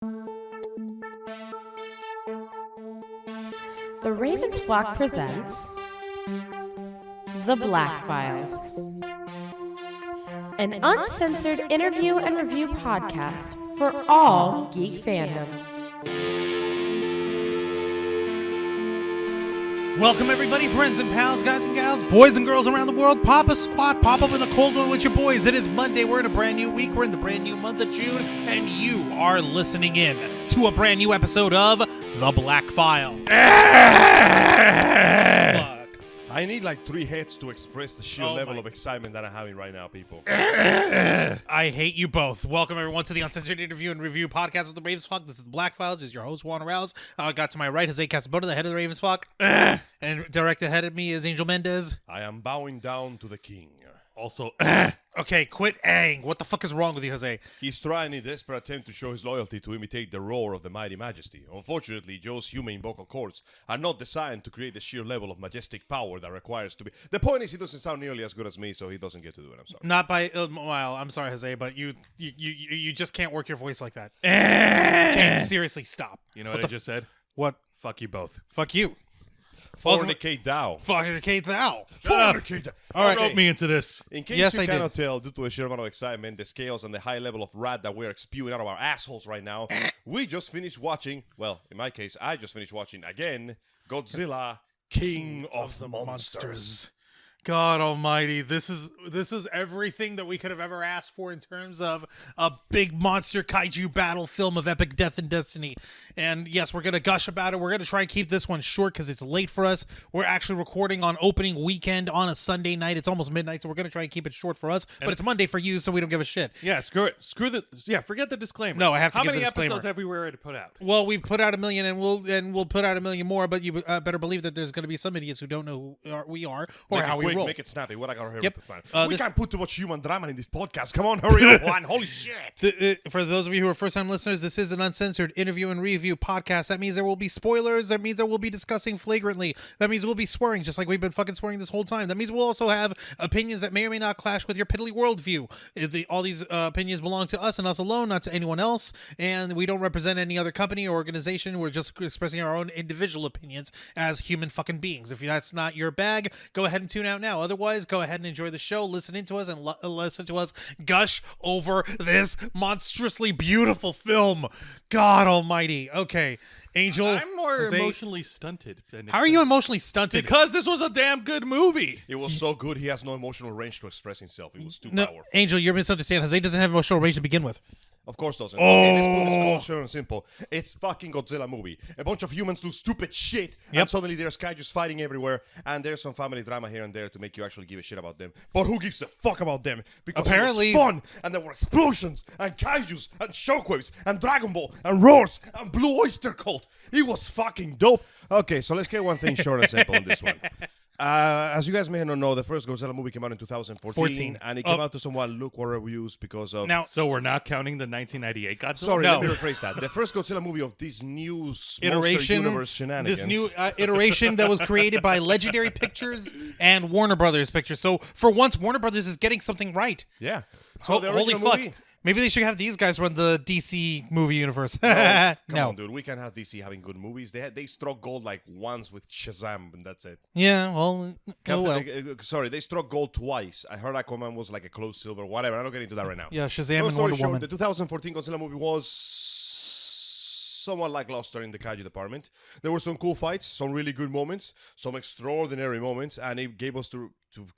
The Ravens Flock presents The Black Files, an uncensored interview and review podcast for all geek fandom. Welcome everybody, friends and pals, guys and gals, boys and girls around the world. Pop a squat, pop up in the cold one with your boys. It is Monday. We're in a brand new week. We're in the brand new month of June, and you are listening in to a brand new episode of The Black File. I need like 3 hits to express the sheer level of excitement that I'm having right now, people. I hate you both. Welcome everyone to the Uncensored Interview and Review Podcast of the Ravens Flock. This is The Black Files. This is your host, Juan Arouse. Got to my right, Jose Casabona, the head of the Ravens Flock. And direct ahead of me is Angel Mendez. I am bowing down to the king. Also, okay, quit ang. What the fuck is wrong with you, Jose? He's trying a desperate attempt to show his loyalty to imitate the roar of the mighty majesty. Unfortunately, Joe's humane vocal cords are not designed to create the sheer level of majestic power that requires to be. The point is, he doesn't sound nearly as good as me, so he doesn't get to do it. I'm sorry. Not by well, I'm sorry, Jose, but you just can't work your voice like that. Okay, seriously, stop. You know what I just said? What? Fuck you both. Fuck you. Fornicate thou. Fornicate thou. Fornicate thou. All right, rope me into this. In case Yes, you I cannot tell, due to the sheer amount of excitement, the scales, and the high level of rad that we're spewing out of our assholes right now, we just finished watching, well, in my case, I just finished watching again, Godzilla, King of the Monsters. God almighty, this is everything that we could have ever asked for in terms of a big monster kaiju battle film of epic death and destiny. And yes, we're going to gush about it. We're going to try and keep this one short because it's late for us. We're actually recording on opening weekend on a Sunday night. It's almost midnight, so we're going to try and keep it short for us. But it's Monday for you, so we don't give a shit. Yeah, screw it. Forget the disclaimer. No, I have to give the How many disclaimer. episodes have we already put out? Well, we've put out 1 million, and we'll put out 1 million more. But you better believe that there's going to be some idiots who don't know who we are or Make how it we quick, roll. make it snappy. What I got here? Yep. We can't put too much human drama in this podcast. Come on, hurry up, Juan. Holy shit. For those of you who are first-time listeners, this is an uncensored interview and review podcast. That means there will be spoilers. That means that we'll be discussing flagrantly. That means we'll be swearing, just like we've been fucking swearing this whole time. That means we'll also have opinions that may or may not clash with your piddly worldview. All these opinions belong to us and us alone, not to anyone else. And we don't represent any other company or organization. We're just expressing our own individual opinions as human fucking beings. If that's not your bag, go ahead and tune out now. Otherwise, go ahead and enjoy the show. Listen into us and listen to us gush over this monstrously beautiful film. God almighty. Okay, Angel. I'm more Jose, emotionally stunted. How are you emotionally stunted? Because this was a damn good movie. It was so good, he has no emotional range to express himself. It was too No, powerful. Angel, you're misunderstanding. Jose doesn't have emotional range to begin with. Of course doesn't. Okay, let's put this cold, sure and simple. It's fucking Godzilla movie. A bunch of humans do stupid shit, and suddenly there's kaijus fighting everywhere, and there's some family drama here and there to make you actually give a shit about them. But who gives a fuck about them? Because apparently it was fun, and there were explosions, and kaijus, and shockwaves, and Dragon Ball, and roars, and Blue Oyster Cult. It was fucking dope. Okay, so let's get one thing short and simple on this one. As you guys may not know, the first Godzilla movie came out in 2014, and it came out to somewhat lukewarm reviews because of... Now, So we're not counting the 1998 Godzilla? Sorry, No. let me rephrase that. The first Godzilla movie of this new Monster iteration, Universe shenanigans. this new iteration that was created by Legendary Pictures and Warner Brothers Pictures. So for once, Warner Brothers is getting something right. Yeah. So the holy original fuck. movie- Maybe they should have these guys run the DC movie universe. Come No. on, dude. We can have DC having good movies. They struck gold like once with Shazam, and that's it. Yeah, well, They struck gold twice. I heard Aquaman was like a close silver, whatever. I'm not getting into that right now. yeah, Shazam Long and story Wonder short, Woman. the 2014 Godzilla movie was somewhat lackluster in the kaiju department. There were some cool fights, some really good moments, some extraordinary moments, and it gave us to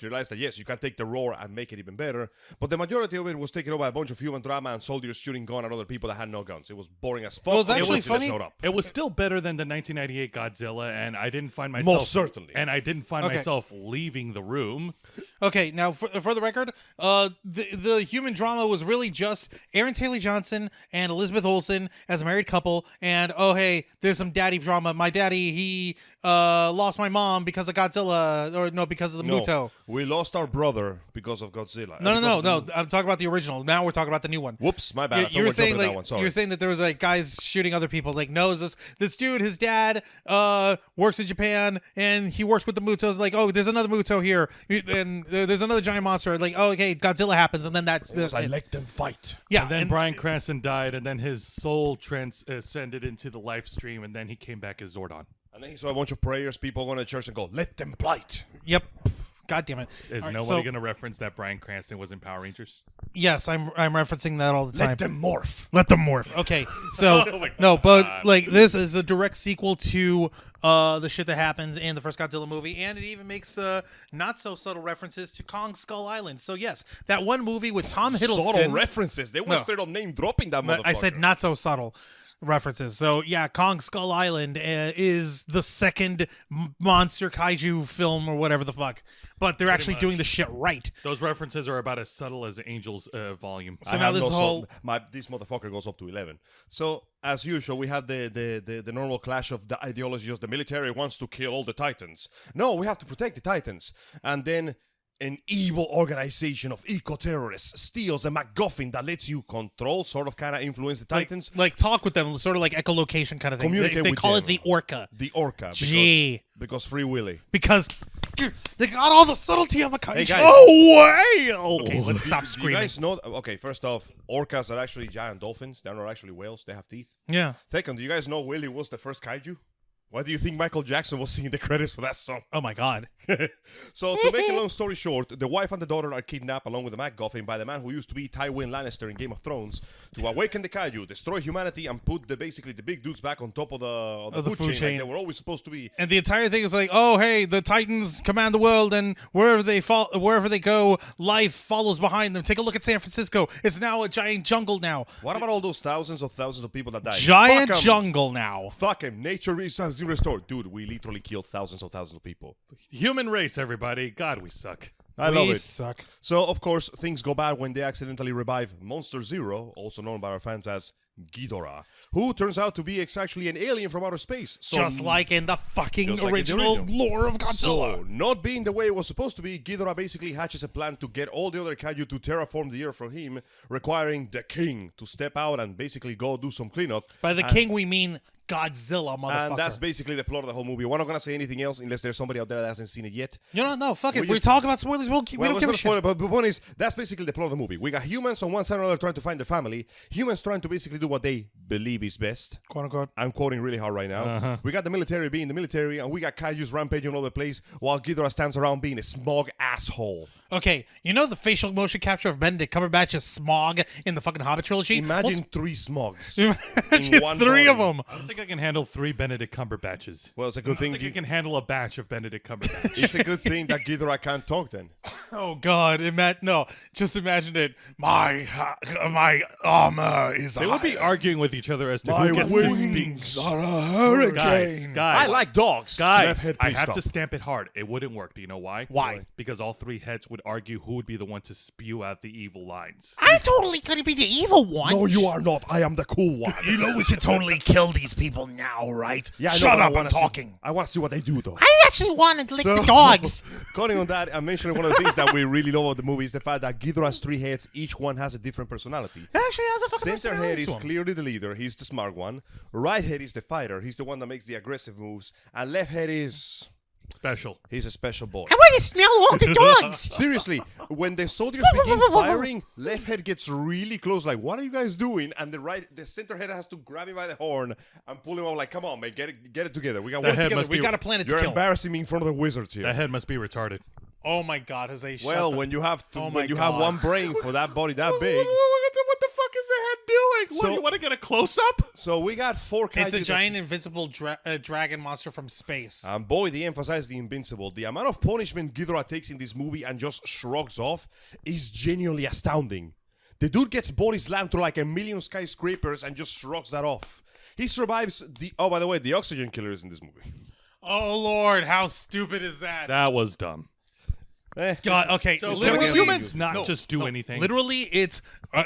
realize that yes, you can take the roar and make it even better. But the majority of it was taken over by a bunch of human drama and soldiers shooting gun at other people that had no guns. It was boring as fuck. Well, it's actually Until they funny- showed up. It was still better than the 1998 Godzilla, and I didn't find myself... Most certainly. And I didn't find Okay. myself leaving the room. Okay, now for the record, the human drama was really just Aaron Taylor Johnson and Elizabeth Olsen as a married couple, and oh hey, there's some daddy drama. My daddy, he lost my mom because of Godzilla, or no, because of the Muto. no. We lost our brother because of Godzilla. No. I'm talking about the original. Now we're talking about the new one. Whoops, my bad. I thought You we were were saying jumping to like that one. Sorry. you were saying that there was like guys shooting other people. Like no, this dude, his dad works in Japan and he works with the Mutos. Like oh, there's another Muto here, and there's another giant monster. Like oh, okay, Godzilla happens, and then that's I let them fight. yeah. And then Bryan Cranston died, and then his soul transcended into the life stream, and then he came back as Zordon. And then he saw a bunch of prayers, people going to church and go, let them blight. Yep. God damn it. Is All right, nobody so- going to reference that Bryan Cranston was in Power Rangers? Yes, I'm referencing that all the time. Let them morph. Let them morph. Okay, so no, but like this is a direct sequel to the shit that happens in the first Godzilla movie, and it even makes not so subtle references to Kong Skull Island. So yes, that one movie with Tom Hiddleston. Subtle references. They were No. straight up name dropping that motherfucker. I said not so subtle references. So yeah, Kong Skull Island is the second monster kaiju film or whatever the fuck, but they're actually doing the shit right. Those references are about as subtle as Angel's volume. So now this whole this motherfucker goes up to 11. So as usual, we have the normal clash of the ideology of the military wants to kill all the Titans. No, we have to protect the Titans, and then an evil organization of eco-terrorists steals a MacGuffin that lets you control, sort of, kind of influence the Titans. like talk with them, sort of like echolocation kind of thing. Communicate They with call them. it the Orca The Orca. Gee. Because Free Willy. because they got all the subtlety of a kaiju. Hey, guys. Oh whale! Okay, let's stop You screaming. guys know? Okay, first off, orcas are actually giant dolphins. They're not actually whales. They have teeth. Yeah. Second, do you guys know Willy was the first kaiju? Why do you think Michael Jackson was singing the credits for that song? Oh my god. So, to make a long story short, the wife and the daughter are kidnapped along with the MacGuffin by the man who used to be Tywin Lannister in Game of Thrones to awaken the kaiju, destroy humanity, and put basically the big dudes back on top of the food chain like they were always supposed to be. And the entire thing is like, oh hey, the Titans command the world, and wherever they go, life follows behind them. Take a look at San Francisco. It's now a giant jungle now. What about all those thousands of people that died? Giant Fuck 'em. jungle now. Fuck him. Nature has been restored. Dude, we literally killed thousands of people. Human race, everybody. God, we suck. I love We it. suck. So, of course, things go bad when they accidentally revive Monster Zero, also known by our fans as Ghidorah, who turns out to be actually an alien from outer space. So Just like in the fucking Just like in the original original. lore of Godzilla. So, not being the way it was supposed to be, Ghidorah basically hatches a plan to get all the other kaiju to terraform the earth for him, requiring the king to step out and basically go do some cleanup. By the king, we mean Godzilla, motherfucker. And that's basically the plot of the whole movie. We're not going to say anything else unless there's somebody out there that hasn't seen it yet. No, fuck it. We We're just- talking about spoilers. We don't give a shit. But the point is, that's basically the plot of the movie. We got humans on one side or another trying to find their family. Humans trying to basically do what they believe is best. Quote unquote. I'm quoting really hard right now. We got the military being the military, and we got kaijus rampaging all over the place, while Ghidorah stands around being a smog asshole. Okay, you know the facial motion capture of Benedict Cumberbatch's Smog in the fucking Hobbit trilogy? Imagine 3 smogs. Imagine in one 3 of body. them. I don't think I can handle 3 Benedict Cumberbatches. Well, it's a good I thing. think I can handle a batch of Benedict Cumberbatch. It's a good thing that Ghidorah can't talk then. Oh God! Just imagine it. My armor is. They would be arguing with each other as to My who gets to speak. wings are a hurricane. Guys, I like dogs. Guys, Left-head, I please have stop. to stamp it hard. It wouldn't work. Do you know why? Why? Because all 3 heads would argue who would be the one to spew out the evil lines. I'm totally gonna be the evil one. No, you are not. I am the cool one. You know we can totally kill these people now, right? Yeah, I know, Shut but I up! I'm wanna see- talking. I want to see what they do, though. I actually want to lick the dogs. Cutting on that, I'm mentioning one of the things that we really love about the movie is the fact that Ghidorah's 3 heads, each one has a different personality. Actually, has a fucking Center head personality is to him. clearly the leader. He's the smart one. Right head is the fighter. He's the one that makes the aggressive moves. And left head is... Special. He's a special boy. I want to smell all the dogs. Seriously, when the soldiers begin firing, left head gets really close. Like, what are you guys doing? And the center head has to grab him by the horn and pull him out. Like, come on, man, get it together. We got That work head together. must we be- got a planet to You're kill. embarrassing me in front of the wizards here. That head must be retarded. Oh my God, Jose. Well, shut when you have Oh when my you have God. one brain for that body that big, What the fuck is the head doing? So- What, you want to get a close-up? so we got 4 kaiju. It's a that- giant invincible dragon monster from space. And boy, they emphasize the invincible. The amount of punishment Ghidorah takes in this movie and just shrugs off is genuinely astounding. The dude gets body slammed through like a million skyscrapers and just shrugs that off. He survives the... Oh, by the way, the oxygen killer is in this movie. Oh Lord, how stupid is that? That was dumb. God, okay. So literally, can humans not just do anything? Literally, it's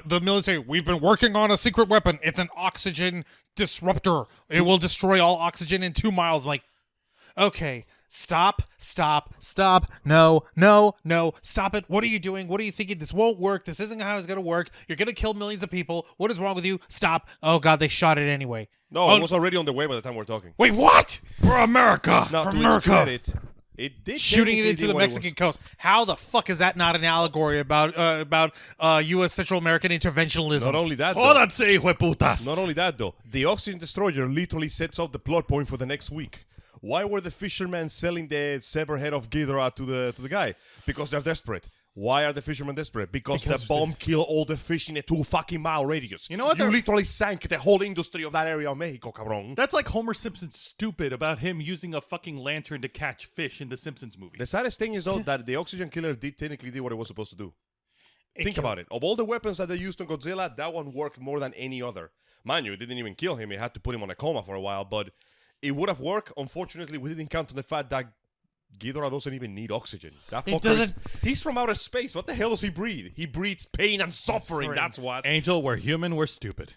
the military. We've been working on a secret weapon. It's an oxygen disruptor. It will destroy all oxygen in 2 miles. I'm like, okay, Stop. No. Stop it. What are you doing? What are you thinking? This won't work. This isn't how it's going to work. You're going to kill millions of people. What is wrong with you? Stop. Oh, God, they shot it anyway. No, it was already on the way by the time we're talking. Wait, what? For America. Now, For to its America. credit, it did Shooting it technically into do the what it Mexican was- coast. How the fuck is that not an allegory about U.S. Central American interventionism? Not only that, Hold though, on, say hueputas. Not only that, though, the oxygen destroyer literally sets up the plot point for the next week. Why were the fishermen selling the severed head of Ghidorah to the guy? Because they're desperate. Why are the fishermen desperate? Because the bomb killed all the fish in a 2 fucking mile radius. You know what? You literally sank the whole industry of that area of Mexico, cabrón. That's like Homer Simpson's stupid about him using a fucking lantern to catch fish in the Simpsons movie. The saddest thing is, though, that the oxygen killer did technically do what it was supposed to do. Think about it. Of all the weapons that they used on Godzilla, that one worked more than any other. Mind you, it didn't even kill him. It had to put him on a coma for a while, but it would have worked. Unfortunately, we didn't count on the fact that Ghidorah doesn't even need oxygen. That fucker doesn't- He's from outer space. What the hell does he breathe? He breathes pain and suffering. That's what. Angel, we're human, we're stupid.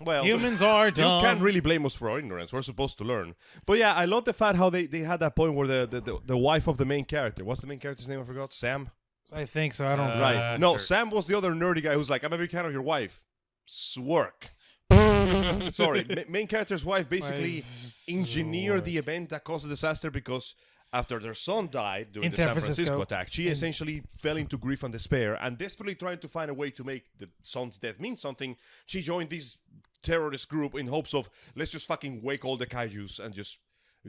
Well, Humans are you dumb. can't really blame us for our ignorance. We're supposed to learn. But yeah, I love the fact how they had that point where the wife of the main character. What's the main character's name? I forgot. Sam. I think so. I don't. Right. No, sure. Sam was the other nerdy guy who's like, I'm a big fan of your wife. Swerk. Sorry. Main character's wife basically engineered the event that caused the disaster because after their son died during In the San San Francisco Francisco. attack, she essentially fell into grief and despair and desperately trying to find a way to make the son's death mean something. She joined this terrorist group in hopes of, let's just fucking wake all the kaijus and just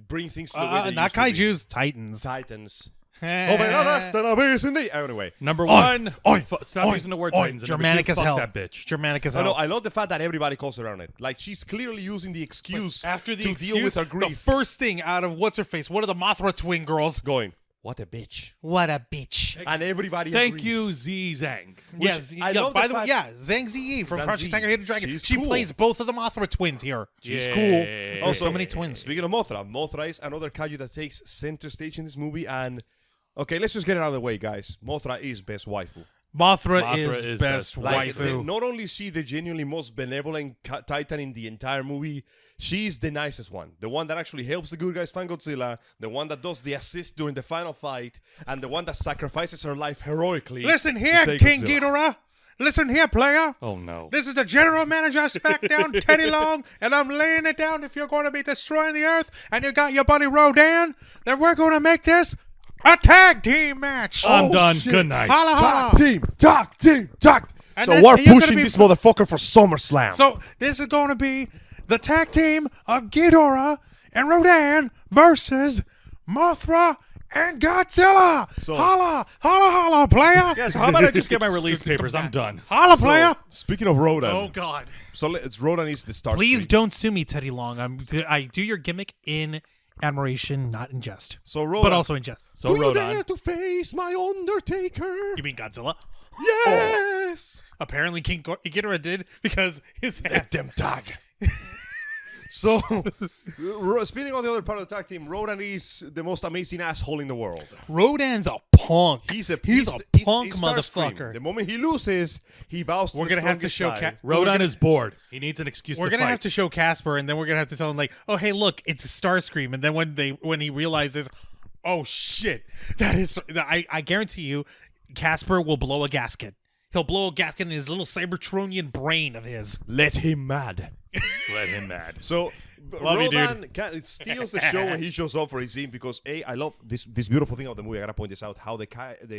bring things to the way they not used to be. kaiju's, Titans. Titans. Oh my God, that's the abyss indeed. Anyway. Number one, oi, stop oi, using the word oi, Titans. And number Germanic two, as fuck hell. that bitch. Germanic as I know. hell. I love the fact that everybody calls around it. Like she's clearly using the excuse After the to excuse, deal with her the grief. first thing out of what's her face? One of the Mothra twin girls. Going, what a bitch. What a bitch. And everybody Thank agrees. you, Z Zhang. Yes, I love by the the way, fact- yeah, Zhang Ziyi from Zhang Project Ziyi. Tiger Hidden Dragon. She's She cool. plays both of the Mothra twins here. She's Yeah. cool. There's Also, so many twins. Speaking of Mothra, Mothra is another kaiju that takes center stage in this movie. And okay, let's just get it out of the way, guys. Mothra is best waifu. Mothra, Mothra is is best best Like, waifu. not only is she the genuinely most benevolent titan in the entire movie, she's the nicest one. The one that actually helps the good guys find Godzilla, the one that does the assist during the final fight, and the one that sacrifices her life heroically. Listen to here, save King Godzilla. Ghidorah. Listen here, player. Oh, no. This is the general manager of SmackDown, Teddy Long, and I'm laying it down. If you're going to be destroying the Earth and you got your buddy Rodan, then we're going to make this a tag team match. I'm Oh, done. shit. Good night. Holla, holla. Tag team. And So then we're you're gonna pushing be- this motherfucker for SummerSlam. So this is going to be the tag team of Ghidorah and Rodan versus Mothra and Godzilla. So- Holla, holla, holla, player. Yes, how about I just get my release papers? I'm done. Holla, player. Speaking of Rodan, Oh, God. so it's Rodan is the star. Please don't sue me, Teddy Long. I do your gimmick in admiration, not in jest. So Rodan, But also in jest. So, do you dare Rodan. to face my Undertaker? You mean Godzilla? Yes. Apparently King Ghidorah did because his Let ass. them tag. So, speaking on the other part of the tag team, Rodan is the most amazing asshole in the world. Rodan's a punk. He's a punk he's Starscream. motherfucker. The moment he loses, he bows to We're the gonna have to strongest show side. Rodan is bored. He needs an excuse We're to gonna fight. have to show Casper, and then we're gonna have to tell him like, "Oh, hey, look, it's a Starscream." And then when he realizes, "Oh shit, that is," I guarantee you, Casper will blow a gasket. He'll blow a gasket in his little Cybertronian brain of his. Let him mad. Let him mad. So Love you, Rodan dude. it steals the show when he shows up for his scene because I love this beautiful thing of the movie. I gotta point this out: how the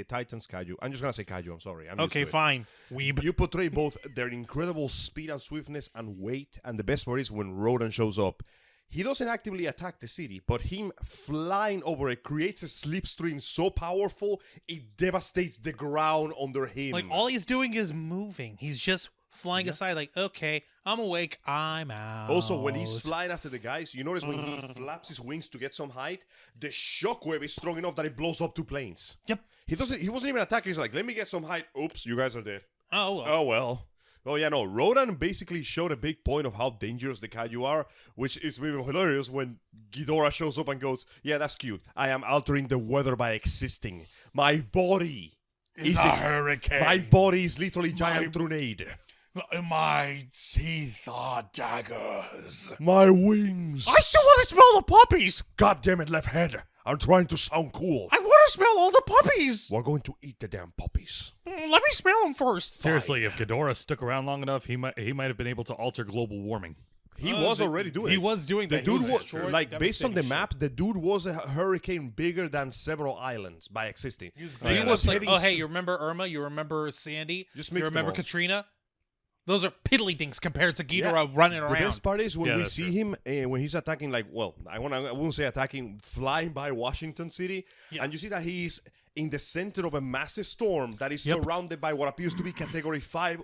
Titans kaiju. I'm just gonna say kaiju. I'm sorry. I'm used Okay, to it. fine. Weeb. You portray both their incredible speed and swiftness and weight, and the best part is when Rodan shows up. He doesn't actively attack the city, but him flying over it creates a slipstream so powerful it devastates the ground under him. Like all he's doing is moving. He's just flying aside. Like, okay, I'm awake. I'm out. Also, when he's flying after the guys, you notice when he flaps his wings to get some height, the shockwave is strong enough that it blows up two planes. Yep. He wasn't even attacking. He's like, let me get some height. Oops, you guys are dead. Oh, well. Oh well. Oh yeah, no. Rodan basically showed a big point of how dangerous the kaiju are, which is even hilarious when Ghidorah shows up and goes, "Yeah, that's cute. I am altering the weather by existing. My body is a hurricane. My body is literally giant tornado." My teeth are daggers. My wings. I still want to smell the puppies. God damn it, left head. I'm trying to sound cool. I want to smell all the puppies. We're going to eat the damn puppies. Let me smell them first. Seriously, if Ghidorah stuck around long enough, he might have been able to alter global warming. He was already doing it. He was doing The that. dude He was, destroyed like, based on the devastating map, the dude was a hurricane bigger than several islands by existing. He was like, oh, hey, you remember Irma? You remember Sandy? Just you mix them remember all. Katrina? Those are piddlydinks compared to Ghidorah running The around. best part is when Yeah, we that's see true. him, when he's attacking, like, well, I won't say attacking, flying by Washington City, and you see that he's in the center of a massive storm that is surrounded by what appears to be Category 5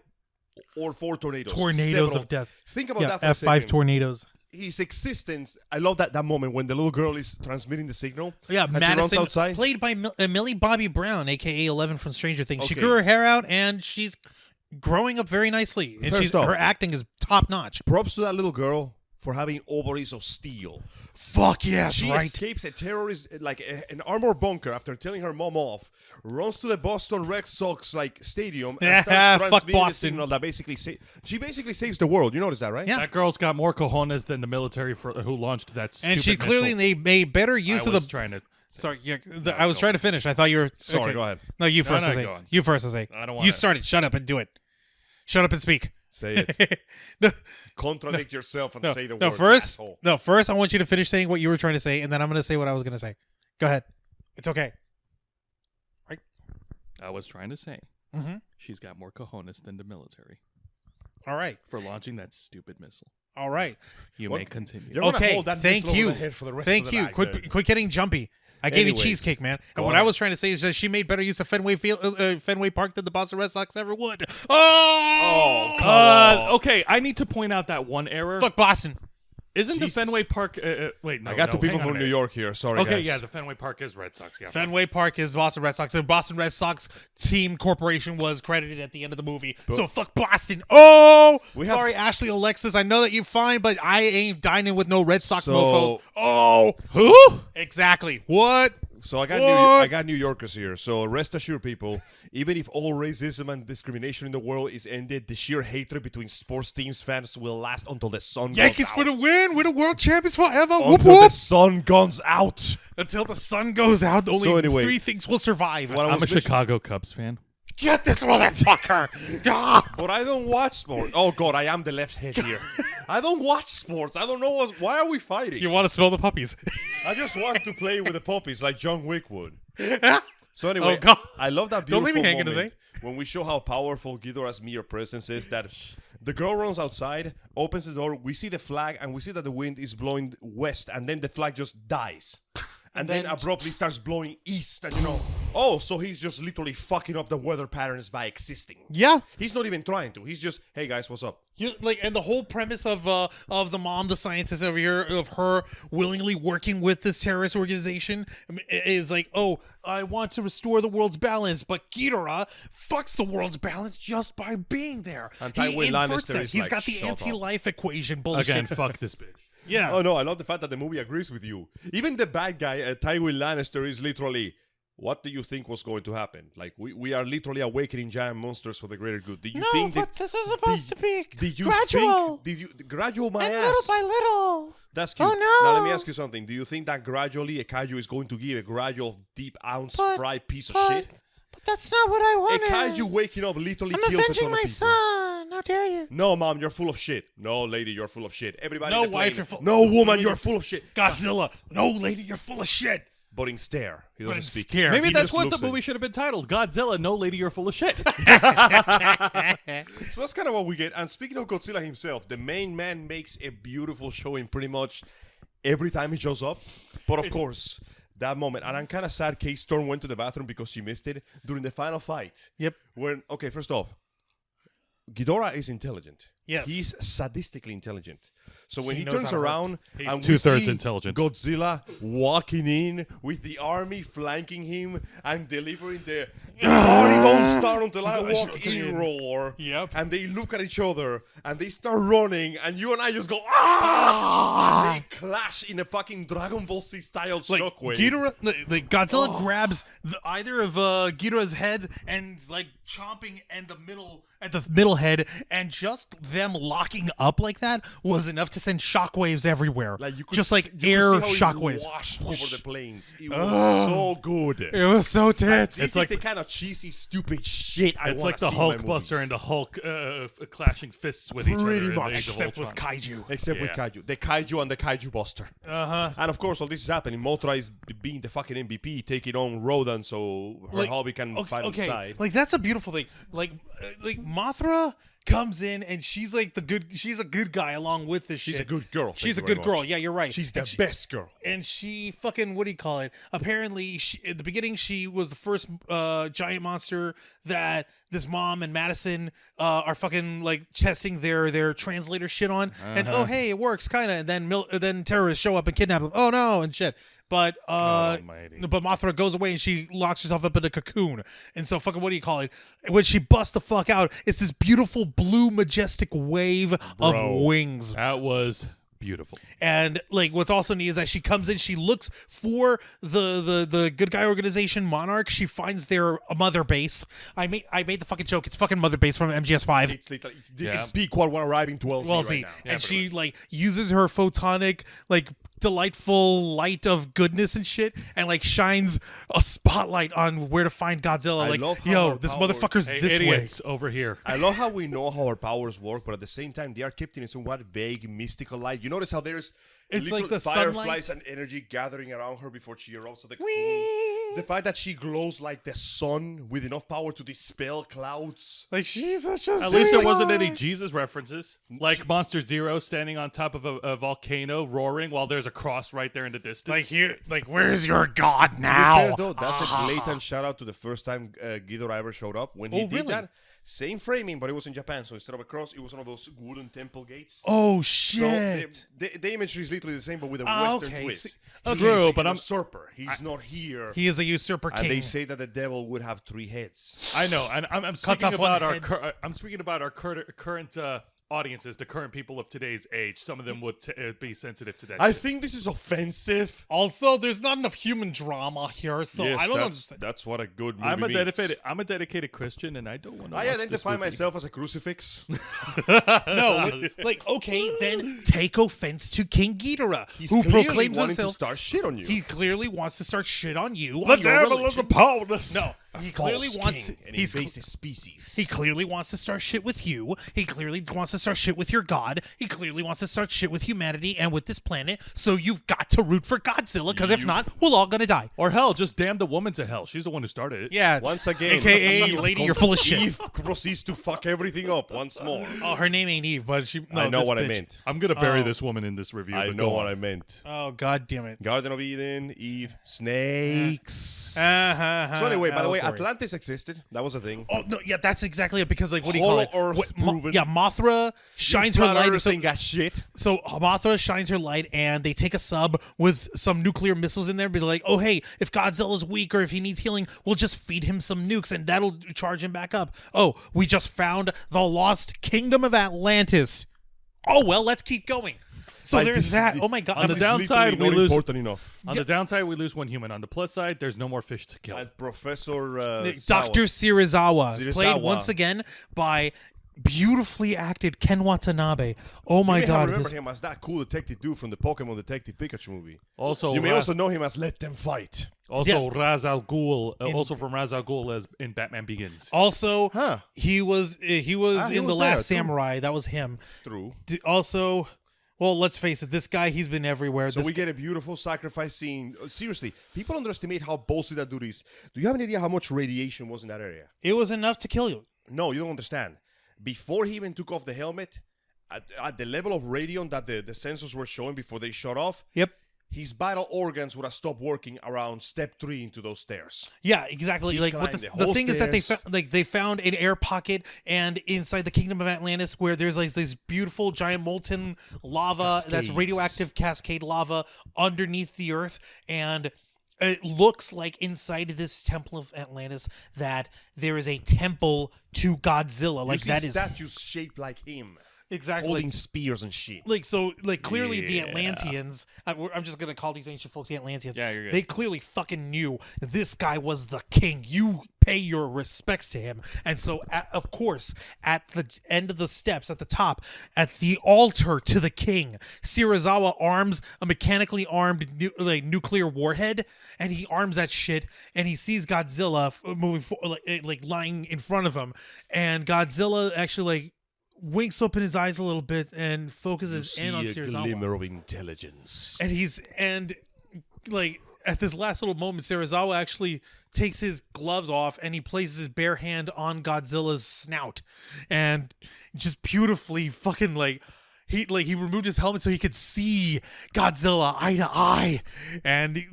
or 4 tornadoes. Tornadoes Several. of death. Think about Yeah, that for a F5 second. tornadoes. His existence, I love that moment when the little girl is transmitting the signal. Yeah, and she runs Madison, outside. played by Millie Bobby Brown, a.k.a. 11 from Stranger Things. She Okay. grew her hair out, and she's growing up very nicely. And First off, her acting is top-notch. Props to that little girl for having ovaries of steel. Fuck yes, She right. escapes a terrorist, an armor bunker after telling her mom off, runs to the Boston Red Sox stadium, and starts Fuck transmitting the Boston. signal that she basically saves the world. You notice that, right? Yeah. That girl's got more cojones than the military who launched that stupid And she clearly missile. made better use I of was the... trying to... Sorry, I was trying to finish. I thought you were... Sorry, okay. go ahead. No, you first, no, Jose. go on. You first, Jose. I don't You wanna- started. Shut up and do it. Shut up and speak. Say it. no, Contradict yourself and say the no, words. first, asshole. no, first I want you to finish saying what you were trying to say, and then I'm going to say what I was going to say. Go ahead. It's okay. Right? I was trying to say, Mhm. she's got more cojones than the military All right. for launching that stupid missile. All right. You What? may continue. You're gonna Okay. hold that Thank missile over you. the head for the rest Thank of the you. night, Quit, dude. quit getting jumpy. I gave Anyways, you cheesecake, man. go And what on. I was trying to say is that she made better use of Fenway Park than the Boston Red Sox ever would. Oh, Okay, I need to point out that one error. fuck Boston. Isn't Jesus. the Fenway Park... wait, no, I got no, two people hang on from a New minute. York here. Sorry, Okay, guys. yeah, the Fenway Park is Red Sox. Yeah, Fenway Park is Boston Red Sox. The Boston Red Sox team corporation was credited at the end of the movie. So fuck Boston. Oh, We have- sorry, Ashley Alexis. I know that you fine, but I ain't dining with no Red Sox So- mofos. Oh, Who? exactly. What? So I What? got New Yorkers here. So rest assured, people, even if all racism and discrimination in the world is ended, the sheer hatred between sports teams fans will last until the sun Yankees goes for out. the win. We're the world champions forever. Whoop Until the whoop. sun goes out. Until the sun goes out, only So anyway, three things will survive. What I I'm a was mentioning- Chicago Cubs fan. Get this motherfucker. Ah. But I don't watch sports. Oh God, I am the left head here. I don't watch sports. I don't know why are we fighting. You want to smell the puppies? I just want to play with the puppies like John Wick would. So anyway, Oh, God. I love that Don't beautiful leave me hanging, moment when we show how powerful Ghidorah's mere presence is. That the girl runs outside, opens the door, we see the flag, and we see that the wind is blowing west, and then the flag just dies. And then abruptly starts blowing east, and oh, so he's just literally fucking up the weather patterns by existing. Yeah. He's not even trying to. He's just, hey guys, what's up? And the whole premise of the mom, the scientist over here, of her willingly working with this terrorist organization is like, oh, I want to restore the world's balance, but Ghidorah fucks the world's balance just by being there. And He Tywin inverts Lannister that. is He's like, got the "Shut up." anti-life equation bullshit. Again, fuck this bitch. Yeah. Oh no, I love the fact that the movie agrees with you. Even the bad guy, Tywin Lannister, is literally, what do you think was going to happen? Like, we are literally awakening giant monsters for the greater good. Do you No, think but this is supposed to be did you gradual. Think, gradual my And ass? little by little. That's cute. Oh, no. Now let me ask you something. Do you think that gradually a kaiju is going to give a gradual deep ounce But- fried piece of but- shit? But that's not what I A wanted. kaiju waking up literally I'm kills a avenging ton of my people. son. How dare you? No, mom, you're full of shit. No, lady, you're full of shit. Everybody, No, in the wife, plane, you're full- No, woman, you're full of shit. Godzilla. No, lady, you're full of shit. But in stare, he doesn't speak. Scare. Maybe He that's just what the looks at movie you. should have been titled. Godzilla, no lady, you're full of shit. So that's kind of what we get. And speaking of Godzilla himself, the main man makes a beautiful showing pretty much every time he shows up. But of course, that moment, and I'm kind of sad Kate Storm went to the bathroom because she missed it during the final fight. Yep. When, okay, first off, Ghidorah is intelligent. Yes. He's sadistically intelligent. So when he knows how turns to work. around He's and we two-thirds see intelligent. Godzilla walking in with the army flanking him and delivering the party don't start until I walk in roar. Yep. And they look at each other and they start running and you and I just go ah! And they clash in a fucking Dragon Ball Z style shockwave. Ghidorah, like Godzilla grabs either of Ghidorah's heads and like chomping at the middle head, and just them locking up like that was enough to send shockwaves everywhere. Like you could just like you air could see how it shockwaves. washed over the plains. It was so good. It was so tits. This is the kind of cheesy, stupid shit I It's wanna like the see in my Hulkbuster movies. and the Hulk clashing fists with each other. Pretty in much. Age of Except with Ultron. kaiju. Except with Yeah. kaiju. The kaiju and the kaiju buster. And of course, all this is happening. Mothra is being the fucking MVP, taking on Rodan so her hobby can fight on the side. Like that's a beautiful thing. Like Mothra comes in and she's like she's a good guy along with this shit. She's a good girl. She's a thank you good very girl. much. Yeah, you're right. She's the And best girl. And she fucking, what do you call it? Apparently, at the beginning, she was the first giant monster that this mom and Madison are fucking like testing their translator shit on. And oh hey, it works kind of. And then terrorists show up and kidnap them. Oh no, and shit. But Almighty. but Mothra goes away and she locks herself up in a cocoon. And so fucking, what do you call it? When she busts the fuck out, it's this beautiful blue majestic wave of wings. That was beautiful. And like what's also neat is that she comes in, she looks for the good guy organization Monarch. She finds their mother base. I made the fucking joke. It's fucking mother base from MGS5. It's literally, this is peak what we're arriving to LZ Well, right see, now. and she like uses her photonic like delightful light of goodness and shit, and like shines a spotlight on where to find Godzilla. I Like, love how yo, our this power- motherfucker's Hey, this way. idiots over here. I love how we know how our powers work, but at the same time, they are kept in somewhat vague, mystical light. You notice how there's It's little like the fireflies sunlight. and energy gathering around her before she erupts. The fact that she glows like the sun with enough power to dispel clouds. Like she's such a At least there sweetheart. wasn't any Jesus references, like Monster Zero standing on top of a volcano roaring while there's a cross right there in the distance. Like here, like where's your god To be now? fair, though, that's a blatant shout out to the first time Ghidorah ever showed up. When he Oh, did really? that, same framing, but it was in Japan. So instead of a cross, it was one of those wooden temple gates. Oh So shit! the imagery is literally the same, but with a Ah, Western okay. twist. See- He's True, a but I'm- usurper. He's not here. He is a usurper And king. they say that the devil would have 3 heads. I know, and I'm Cuts speaking off one about our head. I'm speaking about our current audiences, the current people of today's age. Some of them would be sensitive to that. I shit. think this is offensive. Also, there's not enough human drama here, so I don't understand. that's what a good movie I'm a means. dedicated Christian, and I don't want to. I identify myself as a crucifix. No, like okay, then take offense to King Ghidorah, who clearly proclaims wanting himself. to start shit on you. He clearly wants to start shit on you. The on your devil religion. is upon us. No, he clearly False wants. king, an He's invasive species. he clearly wants to start shit with you. He clearly wants to start shit with your god. He clearly wants to start shit with humanity and with this planet. So you've got to root for Godzilla, because if not, we're all gonna die. Or hell, just damn the woman to hell. She's the one who started it. Yeah. Once again, AKA Eve lady, you're full of shit. Eve proceeds to fuck everything up once more. Oh, her name ain't Eve, but she. No, I know this what I bitch. meant. I'm gonna bury Oh. this woman in this review. I but know go what on. I meant. Oh god damn it. Garden of Eden, Eve, snakes. So So anyway, by the way, Atlantis existed. That was a thing. Oh no, yeah, that's exactly it. Because like, what do you call it? Hollow Earth What- proven. yeah, Mothra shines her Flat light. Earth So, ain't got shit. so Mothra shines her light, and they take a sub with some nuclear missiles in there. Be like, oh hey, if Godzilla's weak or if he needs healing, we'll just feed him some nukes, and that'll charge him back up. Oh, we just found the lost kingdom of Atlantis. Oh well, let's keep going. So Like, there's this is that. the- Oh my god. On the This is downside, literally we not lose- important enough. On the downside, we lose one human. On the plus side, there's no more fish to kill. And Professor Dr. Serizawa, played Serizawa. once again by beautifully acted Ken Watanabe. Oh my You may god. remember this- him as that cool detective dude from the Pokemon Detective Pikachu movie. Also, You may Ra- also know him as Let Them Fight. also Ra's al Ghul, also from Ra's al Ghul as in Batman Begins. Also, Huh. he was he in was The there, Last too. Samurai. That was him. True. Also, well, let's face it. This guy, he's been everywhere. So This- we get a beautiful sacrifice scene. Seriously, people underestimate how ballsy that dude is. Do you have any idea how much radiation was in that area? it was enough to kill you. No, you don't understand. Before he even took off the helmet, at the level of radium that the sensors were showing before they shut off, Yep. his vital organs would have stopped working around step 3 into those stairs. Yeah, exactly. He Like what climbed the the whole thing is that stairs. they found an air pocket and inside the kingdom of Atlantis where there's like this beautiful giant molten lava that's Cascades. radioactive cascade lava underneath the earth, and it looks like inside this temple of Atlantis that there is a temple to Godzilla. Like you see that is statues shaped like him, exactly holding spears and shit. like so like clearly the Yeah. Atlanteans I'm just gonna call these ancient folks the Atlanteans. Yeah, you're good. They clearly fucking knew this guy was the king. You pay your respects to him. And so of course at the end of the steps at the top at the altar to the king, Serizawa arms a mechanically armed nuclear warhead, and he arms that shit, and he sees Godzilla moving like lying in front of him, and Godzilla actually like winks open his eyes a little bit and focuses in on See a Serizawa. glimmer of intelligence. And like at this last little moment, Serizawa actually takes his gloves off and he places his bare hand on Godzilla's snout, and just beautifully fucking like he removed his helmet so he could see Godzilla eye to eye, and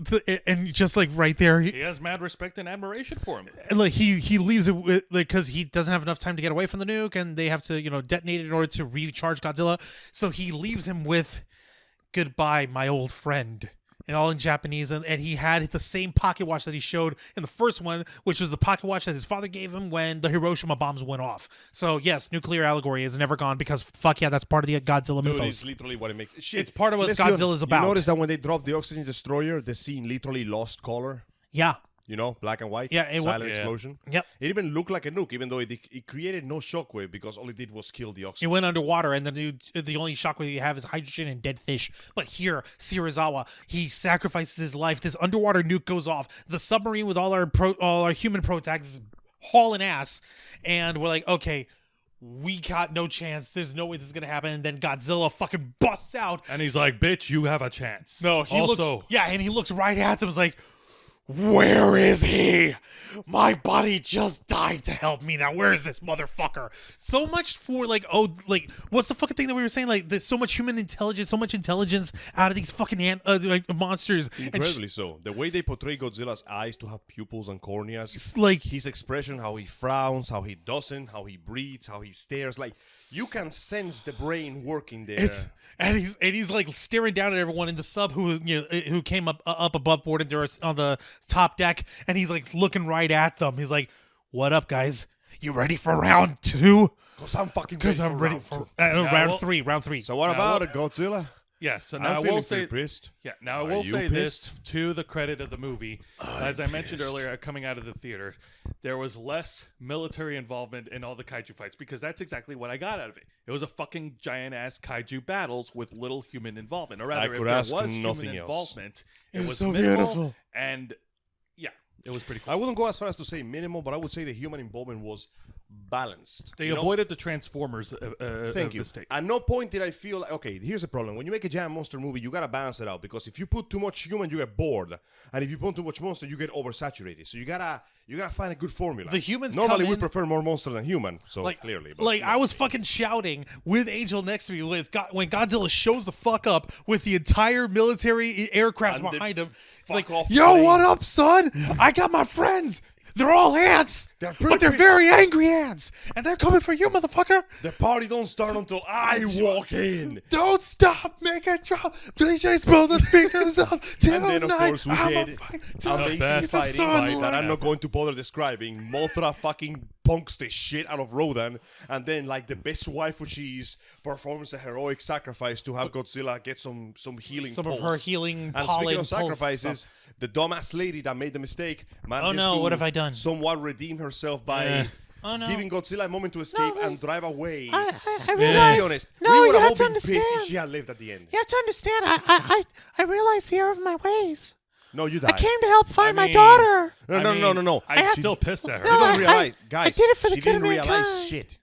just like right there, He has mad respect and admiration for him. and like he leaves it with, like, because he doesn't have enough time to get away from the nuke, and they have to detonate it in order to recharge Godzilla. So he leaves him with "Goodbye, my old friend," and all in Japanese. And he had the same pocket watch that he showed in the first one, which was the pocket watch that his father gave him when the Hiroshima bombs went off. So yes, nuclear allegory is never gone, because fuck yeah, that's part of the Godzilla Dude, mythos. it's literally what it makes. Shit. It's part of what Let's be honest, Godzilla's about. You notice that when they dropped the oxygen destroyer, the scene literally lost color. Yeah. Black and white. Yeah, it wa- silent Yeah. explosion. Yep. It even looked like a nuke, even though it created no shockwave because all it did was kill the It oxygen. went underwater, and the only shockwave you have is hydrogen and dead fish. But here, Serizawa, he sacrifices his life. This underwater nuke goes off. The submarine with all our human protagonists is hauling ass, and we're like, okay, we got no chance. There's no way this is gonna happen. And then Godzilla fucking busts out. And he's like, "Bitch, you have a chance." No, he also, looks. Yeah, and he looks right at them. He's like, "Where is he? My body just died to help me. Now where is this motherfucker?" So much for like, what's the fucking thing that we were saying? Like, there's so much human intelligence, so much intelligence out of these fucking monsters. And Incredibly so. The way they portray Godzilla's eyes to have pupils and corneas, like his expression, how he frowns, how he doesn't, how he breathes, how he stares, like you can sense the brain working there. and he's like staring down at everyone in the sub who came up above board and they're on the top deck, and he's like looking right at them. He's like, "What up, guys? You ready for round 2? Because I'm fucking Because I'm ready round for two. round 3. Round 3." So what Now, about well- it, Godzilla? yeah. So I'm now I feeling will say, pretty pissed. yeah. Now I Are will you say this pissed? to the credit of the movie. As I mentioned earlier, coming out of the theater, there was less military involvement in all the kaiju fights, because that's exactly what I got out of it. It was a fucking giant ass kaiju battles with little human involvement, or rather, if could there ask was nothing human else. involvement, It it was was so minimal, beautiful. and yeah, it was pretty cool. I wouldn't go as far as to say minimal, but I would say the human involvement was balanced. They You know? avoided the Transformers Thank you. mistake. At no point did I feel like, okay, here's the problem. When you make a giant monster movie, you gotta balance it out, because if you put too much human, you get bored, and if you put too much monster, you get oversaturated. So you gotta find a good formula. The humans normally come we in- prefer more monster than human, so Like clearly. But, like you know. I was fucking shouting with Angel next to me when Godzilla shows the fuck up with the entire military aircraft And the behind him. It's fuck like, off "Yo, plane." what up, son? I got my friends. They're all ants, They're but pretty they're pissed. very angry ants, and they're coming for you, motherfucker. The party don't start until I walk in. Don't stop, make it drop. DJ, blow the speakers up. And then, of course, we I'm a get fucking amazing best fighting sun that I'm ever. not going to bother describing. Mothra fucking punks the shit out of Rodan, and then like the best wife, which is performs a heroic sacrifice to have Godzilla get some healing. Some of pulse. her healing And pollen speaking of pulse sacrifices, stuff. the dumbass lady that made the mistake, Oh managed no, to what have I done? somewhat redeem herself by Oh no. giving Godzilla a moment to escape and drive away. I Let's be realize. honest. No, we would you have have to all been pissed if understand. she had lived at the end. You have to understand. I realize the error of my ways. No, you I died. came to help find my mean- daughter. No. I'm She- still pissed at her. No, You don't I- realize, I guys. did it for the she good didn't of realize mankind. shit.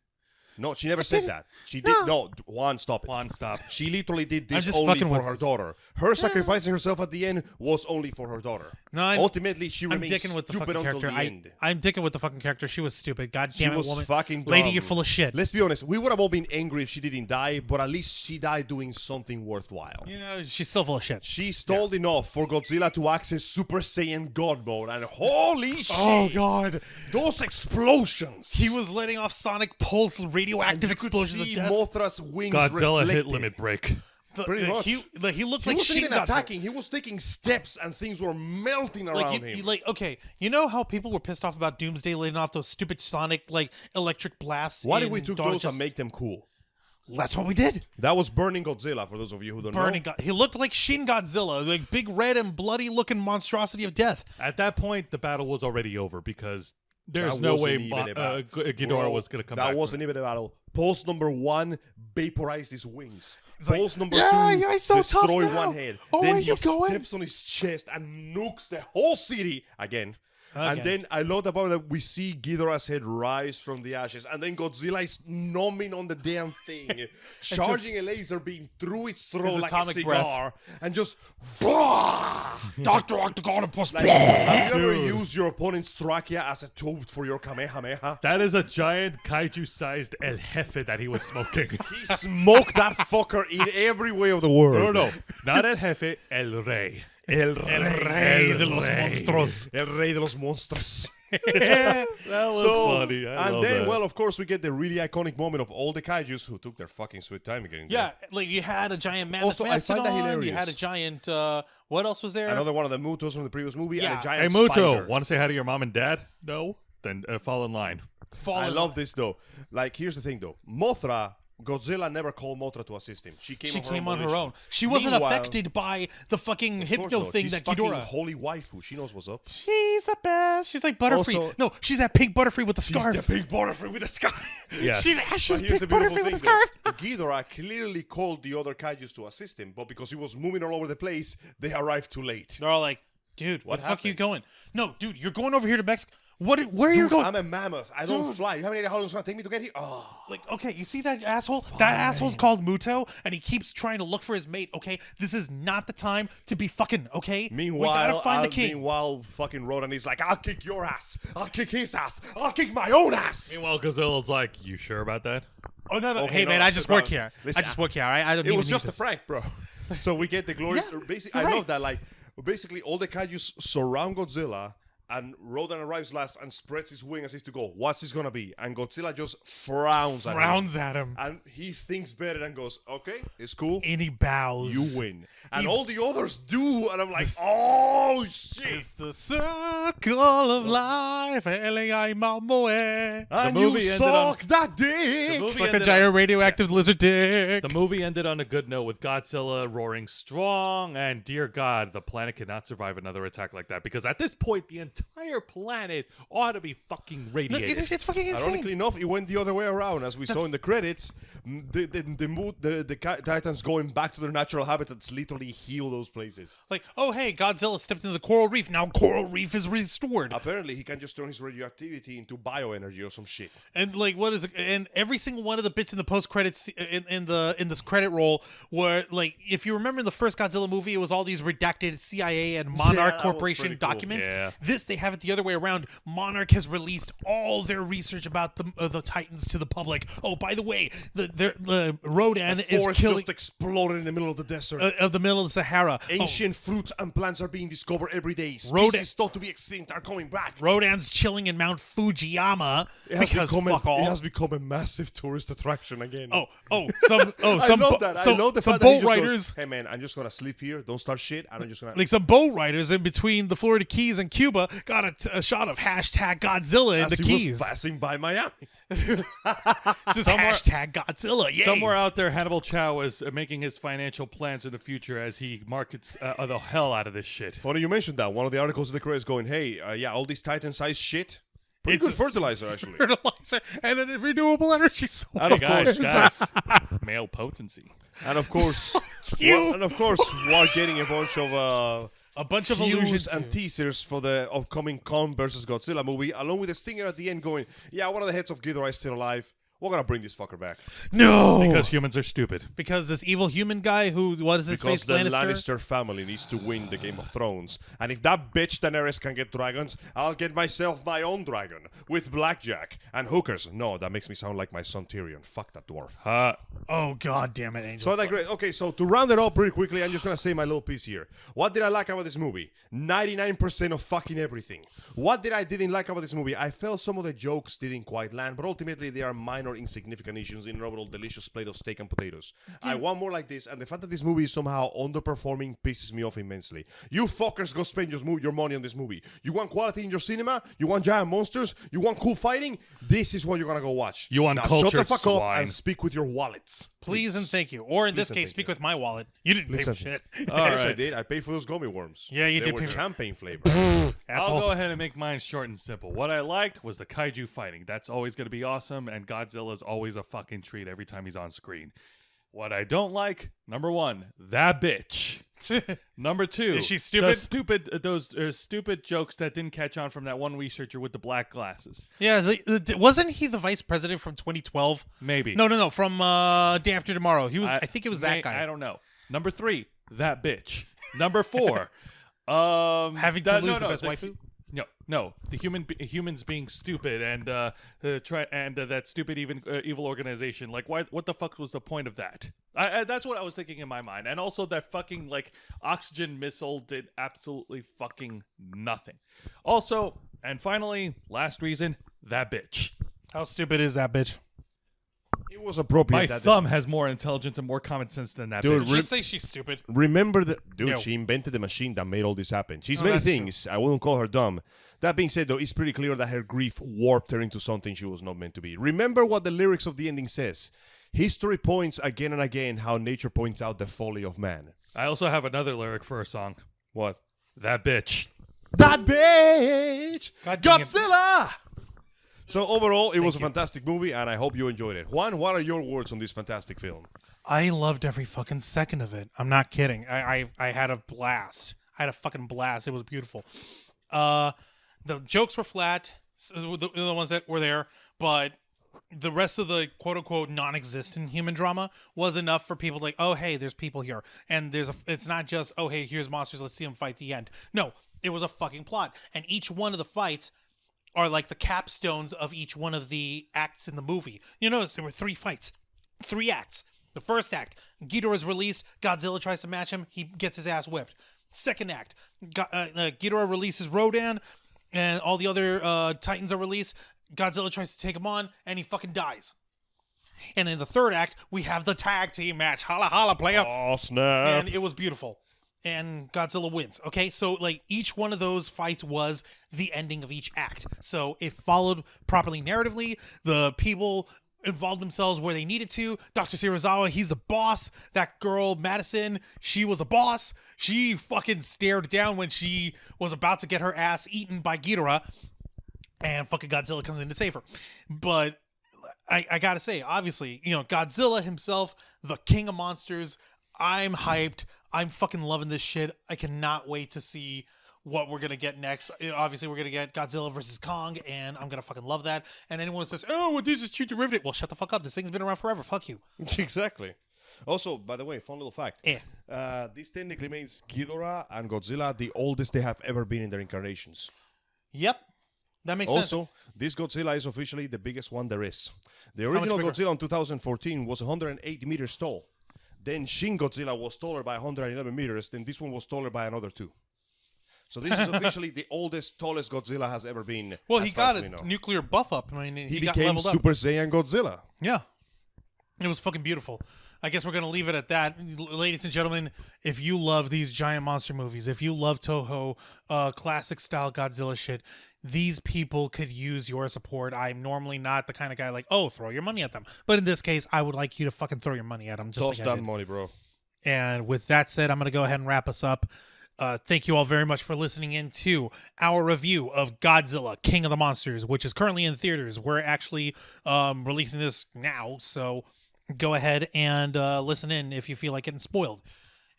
No, she never said that. She did. No, Juan, stop it. Juan, stop. She literally did I'm this just only fucking for with her this. daughter. Her sacrificing herself at the end was only for her daughter. No, ultimately, she I'm remains dicking with the stupid fucking until character. the end. I'm dicking with the fucking character. She was stupid. God She damn it, was woman. fucking dumb. Lady, you're full of shit. Let's be honest. We would have all been angry if she didn't die, but at least she died doing something worthwhile. You know, she's still full of shit. She stalled enough for Godzilla to access Super Saiyan God mode, and holy shit! Oh god, Those explosions! he was letting off sonic pulse, radioactive and you explosions could of see death. Mothra's wings Godzilla hit reflected. limit break. Pretty much. He looked He like wasn't Shin even Godzilla. attacking. He was taking steps, and things were melting around him. Okay, you know how people were pissed off about Doomsday letting off those stupid sonic electric blasts? Why did in we took Dawn of those and Justice? make them cool? That's what we did. That was Burning Godzilla, for those of you who don't Burning. know. He looked like Shin Godzilla, like big red and bloody looking monstrosity of death. At that point, the battle was already over because there's That no wasn't way even a battle. Ghidorah Bro, was going to come back. That wasn't even a battle. Pulse number 1 vaporized his wings. like, Pulse number "Yeah, 2 you're so tough destroy now. one head. Oh, then where he you going?" steps on his chest and nukes the whole city again. And Again. then I love the part that we see Ghidorah's head rise from the ashes, and then Godzilla is numbing on the damn thing, charging a laser beam through its throat His like a atomic cigar, and just Doctor Octagonopus. like, have you ever used your opponent's trachea as a tool for your Kamehameha? That is a giant kaiju-sized El Jefe that he was smoking. He smoked that fucker in every way of the world. no, not El Jefe, El Rey. El Rey de los monstruos. El Rey de los monstruos. That was funny. I and love then, that. well, of course, we get the really iconic moment of all the kaijus who took their fucking sweet time getting Yeah, there. like you had a giant mammoth Also, I find that mastodon. You hilarious. had a giant. What else was there? Another one of the Mutos from the previous movie and Yeah. a giant Hey, Muto, spider. want to say hi to your mom and dad? No? Then fall in line. I love this, though. Like, here's the thing, though. Godzilla never called Mothra to assist him. She came on her volition. own. She wasn't Meanwhile, affected by the fucking of course hypno not. thing She's that fucking Ghidorah. holy waifu. She knows what's up. She's the best. She's like Butterfree. Also- No, she's that pink Butterfree with the She's scarf. the big Butterfree with the scarf. Yes. She's Ash's But here's pink the beautiful Butterfree with the thing, scarf. though. Ghidorah clearly called the other kaijus to assist him, but because he was moving all over the place, they arrived too late. They're all like, dude, where What the fuck are you happened? going? No, dude, you're going over here to Mexico. Where are you Dude, going? I'm a mammoth. I don't Dude. fly. You have any idea how long it's going to take me to get here? Oh. Like, okay, you see that asshole? That asshole's called Muto, and he keeps trying to look for his mate, okay? This is not the time to be fucking, okay? Meanwhile, we gotta find the king. Meanwhile, fucking Rodan is like, I'll kick your ass. I'll kick his ass. I'll kick my own ass. Meanwhile, Godzilla's like, you sure about that? Oh, no. Okay, Hey, no, man, I just work surprise. here. Listen, I just work here, all right? I don't It even was need just a this. prank, bro. So we get the glorious. Yeah, Basically, I you're love right. that. Like, basically, all the kaijus surround Godzilla, and Rodan arrives last and spreads his wing as if to go, what's this gonna be? And Godzilla just frowns at him. and he thinks better and goes, okay, it's cool. And he bows. You win. And He- all the others do, and I'm like, oh shit. It's the circle of life. And The you movie ended on- suck that dick. movie Suck a ended giant radioactive lizard dick. The movie ended on a good note with Godzilla roaring strong, and dear God, the planet cannot survive another attack like that because at this point, the entire planet ought to be fucking No, radiated. it's fucking insane. Ironically enough, it went the other way around. As we saw in the credits, the Titans going back to their natural habitats literally heal those places. Like, oh, hey, Godzilla stepped into the coral reef. Now coral reef is restored. Apparently, he can just turn his radioactivity into bioenergy or some shit. And like, what is it? And every single one of the bits in the post credits in this credit roll were like, if you remember in the first Godzilla movie, it was all these redacted CIA and Monarch that was Corporation pretty cool. documents. Yeah. This they have it the other way around. Monarch has released all their research about the Titans to the public. Oh, by the way, the Rodan The is forest killing just exploded in the middle of the desert. of the middle of the Sahara. Ancient fruits and plants are being discovered every day. Rodan- Species thought to be extinct are coming back. Rodan's chilling in Mount Fujiyama because fuck all. It has become a massive tourist attraction again. some I love that. I love the some fact that he boat just riders. goes, hey man, I'm just gonna sleep here. Don't start shit. And I'm just gonna. Like some boat riders in between the Florida Keys and Cuba got a shot of hashtag Godzilla in as the he Keys. was passing by Miami. Just Somewhere- hashtag Godzilla. Yay. Somewhere out there, Hannibal Chow is making his financial plans for the future as he markets the hell out of this shit. Funny you mentioned that. One of the articles in the credits going, hey, yeah, all this Titan-sized shit. Pretty good a fertilizer, actually. fertilizer and a renewable energy source. And of course, Guys, male potency. and of course, you. while getting a bunch of allusions cues to- and teasers for the upcoming Kong versus Godzilla movie, along with a stinger at the end going, yeah, one of the heads of Ghidorah is still alive. We're gonna bring this fucker back. No, Because humans are stupid. because this evil human guy who what is his Because face the Lannister? Lannister family needs to win the Game of Thrones. And if that bitch Daenerys can get dragons, I'll get myself my own dragon with blackjack and hookers. No, that makes me sound like my son Tyrion. Fuck that dwarf. Oh god damn it, Angel. So that's great. Okay, so to round it up pretty quickly, I'm just gonna say my little piece here. What did I like about this movie? 99% of fucking everything. What did I didn't like about this movie? I felt some of the jokes didn't quite land, but ultimately they are minor, insignificant issues in an overall delicious plate of steak and potatoes. I want more like this, and the fact that this movie is somehow underperforming pisses me off immensely. You fuckers go spend your money on this movie. You want quality in your cinema? You want giant monsters? You want cool fighting? This is what you're gonna go watch. You want now, shut the cultured fuck up swine. and speak with your wallets. Please and thank you. Or in this Please and case, thank speak you. with my wallet. You didn't pay for Listen. shit. All Yes, I right. did. I paid for those gummy worms. Yeah, you they did were pay for- champagne flavored. I'll Asshole. go ahead and make mine short and simple. What I liked was the kaiju fighting. That's always going to be awesome, and Godzilla's always a fucking treat every time he's on screen. What I don't like, number one, that bitch. Number two, Is she stupid? Those stupid jokes that didn't catch on from that one researcher with the black glasses. Yeah, wasn't he the vice president from 2012? Maybe. No, from Day After Tomorrow. He was. I think it was that guy. I don't know. Number three, that bitch. Number four, Having to lose the best waifu? No, the humans being stupid and that stupid evil organization. Like, what the fuck was the point of that? That's what I was thinking in my mind. And also that fucking like oxygen missile did absolutely fucking nothing. Also, and finally, last reason, that bitch. How stupid is that bitch? It was appropriate. My that thumb has more intelligence and more common sense than that Dude, bitch. Just say she's stupid. Remember that, dude, No. she invented the machine that made all this happen. She's Oh, many that's true. things. I wouldn't call her dumb. That being said, though, it's pretty clear that her grief warped her into something she was not meant to be. Remember what the lyrics of the ending says. History points again and again how nature points out the folly of man. I also have another lyric for a song. What? That bitch. That bitch! God dang it. Godzilla! So overall, it was a fantastic movie, and I hope you enjoyed it. Juan, what are your words on this fantastic film? I loved every fucking second of it. I'm not kidding. I had a blast. I had a fucking blast. It was beautiful. The jokes were flat, so the ones that were there, but the rest of the quote-unquote non-existent human drama was enough for people like, oh, hey, there's people here. And it's not just, oh, hey, here's monsters, let's see them fight the end. No, it was a fucking plot. And each one of the fights are like the capstones of each one of the acts in the movie. You notice there were 3 fights, 3 acts. The first act, Ghidorah is released, Godzilla tries to match him, he gets his ass whipped. Second act, Ghidorah releases Rodan, and all the other Titans are released. Godzilla tries to take him on, and he fucking dies. And in the third act, we have the tag team match. Holla, holla, player. Oh, snap. And it was beautiful. And Godzilla wins. Okay, so like each one of those fights was the ending of each act. So it followed properly narratively. The people involved themselves where they needed to. Dr. Serizawa, he's a boss. That girl, Madison, she was a boss. She fucking stared down when she was about to get her ass eaten by Ghidorah. And fucking Godzilla comes in to save her. But I gotta say, obviously, Godzilla himself, the king of monsters. I'm hyped. I'm fucking loving this shit. I cannot wait to see what we're gonna get next. Obviously, we're gonna get Godzilla versus Kong, and I'm gonna fucking love that. And anyone who says, "Oh, well, this is cheap derivative," well, shut the fuck up. This thing's been around forever. Fuck you. Exactly. Also, by the way, fun little fact. This technically makes Ghidorah and Godzilla the oldest they have ever been in their incarnations. Yep, that makes sense. Also, this Godzilla is officially the biggest one there is. The much original bigger? Godzilla in 2014 was 108 meters tall. Then Shin Godzilla was taller by 111 meters. Then this one was taller by another 2. So this is officially the oldest, tallest Godzilla has ever been. Well, as he far got as we a know. nuclear buff up. I mean, He got became leveled up. Super Saiyan Godzilla. Yeah. It was fucking beautiful. I guess we're going to leave it at that. Ladies and gentlemen, if you love these giant monster movies, if you love Toho classic style Godzilla shit, these people could use your support. I'm normally not the kind of guy like, oh, throw your money at them. But in this case, I would like you to fucking throw your money at them. Just Toss like I that did. money, bro. And with that said, I'm going to go ahead and wrap us up. Thank you all very much for listening in to our review of Godzilla, King of the Monsters, which is currently in theaters. We're actually releasing this now, so go ahead and listen in if you feel like getting spoiled.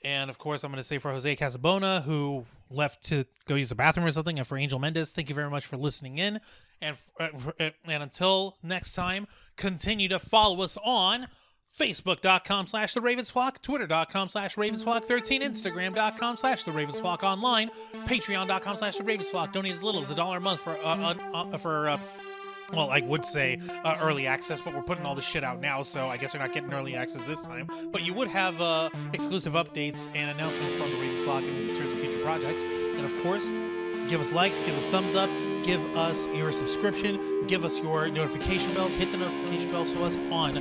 And of course, I'm going to say for Jose Casabona, who left to go use the bathroom or something, and for Angel Mendez, thank you very much for listening in. And until next time, continue to follow us on Facebook.com/TheRavensFlock, Twitter.com/RavensFlock13, Instagram.com/TheRavensFlock online, Patreon.com/TheRavensFlock. Donate as little as $1 a month for well, I would say early access, but we're putting all this shit out now, so I guess you're not getting early access this time. But you would have exclusive updates and announcements from the Ravens Flock in terms of future projects. And of course, give us likes, give us thumbs up, give us your subscription, give us your notification bells, hit the notification bells to us on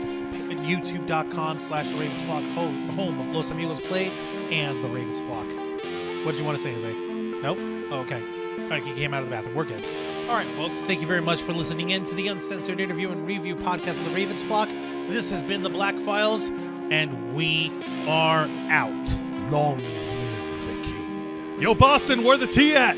youtube.com/TheRavensFlock, home of Los Amigos Play and The Ravens Flock. What did you want to say, Jose? Nope? Oh, okay. All right, he came out of the bathroom. We're good. All right, folks, thank you very much for listening in to the Uncensored Interview and Review podcast of The Ravens Flock. This has been The Black Files, and we are out. Long live the king. Yo, Boston, where the tea at?